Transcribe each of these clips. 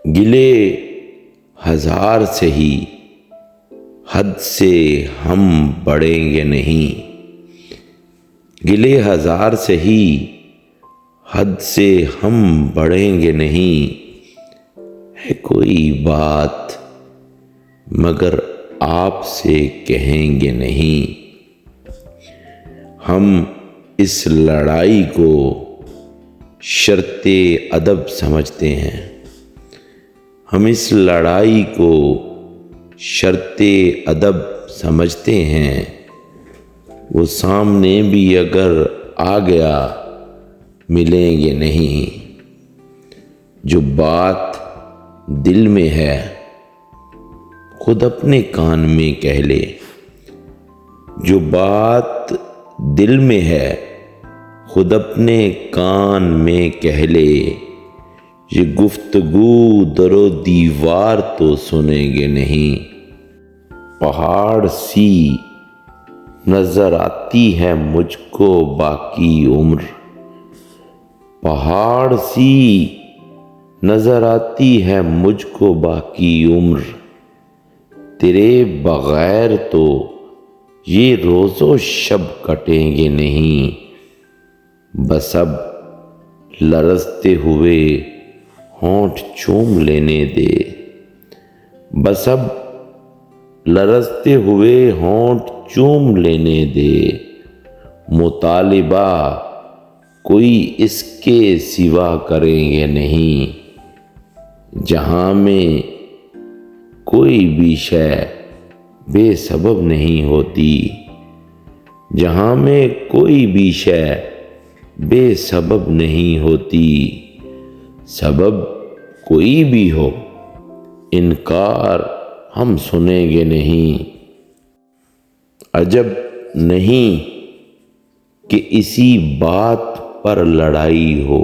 गिले हजार से ही हद से हम बढ़ेंगे नहीं। गिले हजार से ही हद से हम बढ़ेंगे नहीं। है कोई बात मगर आपसे कहेंगे नहीं। हम इस लड़ाई को शर्ते अदब समझते हैं। हम इस लड़ाई को शर्ते अदब समझते हैं। वो सामने भी अगर आ गया मिलेंगे नहीं। जो बात दिल में है खुद अपने कान में कह ले। जो बात दिल में है खुद अपने कान में कह ले। ये गुफ्तगू दरो दीवार तो सुनेंगे नहीं। पहाड़ सी नजर आती है मुझको बाकी उम्र। पहाड़ सी नजर आती है मुझको बाकी उम्र। तेरे बगैर तो ये रोज़ो शब कटेंगे नहीं। बस अब लरजते हुए होंठ चूम लेने दे। बस अब लरजते हुए होंठ चूम लेने दे। मुतालिबा कोई इसके सिवा करेंगे नहीं। जहां में कोई भी शय बेसबब नहीं होती। जहां में कोई भी शय बेसबब नहीं होती। सबब कोई भी हो इनकार हम सुनेंगे नहीं। अजब नहीं कि इसी बात पर लड़ाई हो।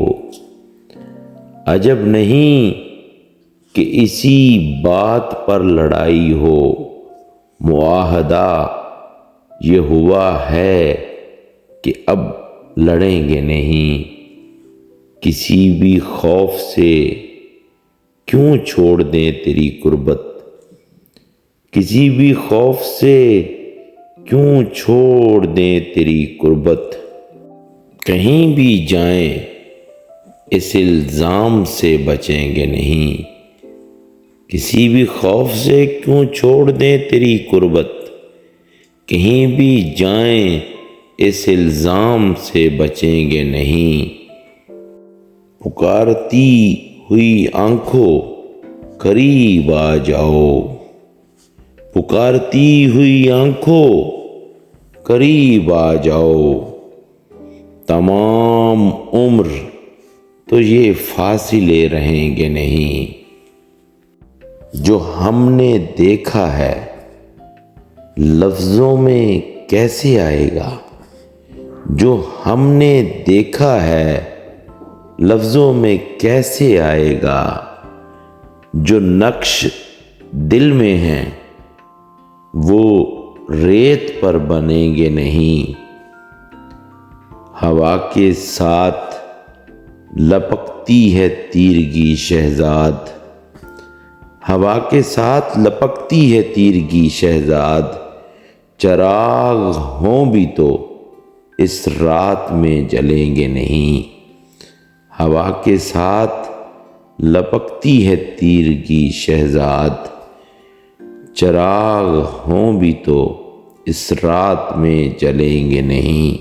अजब नहीं कि इसी बात पर लड़ाई हो। मुआहदा ये हुआ है कि अब लड़ेंगे नहीं। किसी भी खौफ से क्यों छोड़ दें तेरी कुर्बत। किसी भी खौफ से क्यों छोड़ दें तेरी कुर्बत। कहीं भी जाएं इस इल्ज़ाम से बचेंगे नहीं। किसी भी खौफ से क्यों छोड़ दें तेरी कुर्बत। कहीं भी जाएं इस इल्ज़ाम से बचेंगे नहीं। पुकारती हुई आंखों करीब आ जाओ। पुकारती हुई आंखों करीब आ जाओ। तमाम उम्र तो ये फासिले रहेंगे नहीं। जो हमने देखा है लफ्ज़ों में कैसे आएगा। जो हमने देखा है लफ्ज़ों में कैसे आएगा। जो नक्श दिल में है वो रेत पर बनेंगे नहीं। हवा के साथ लपकती है तीरगी शहजाद। हवा के साथ लपकती है तीरगी शहजाद। चराग हों भी तो इस रात में जलेंगे नहीं। हवा के साथ लपकती है तीरगी शहजाद। चराग हों भी तो इस रात में जलेंगे नहीं।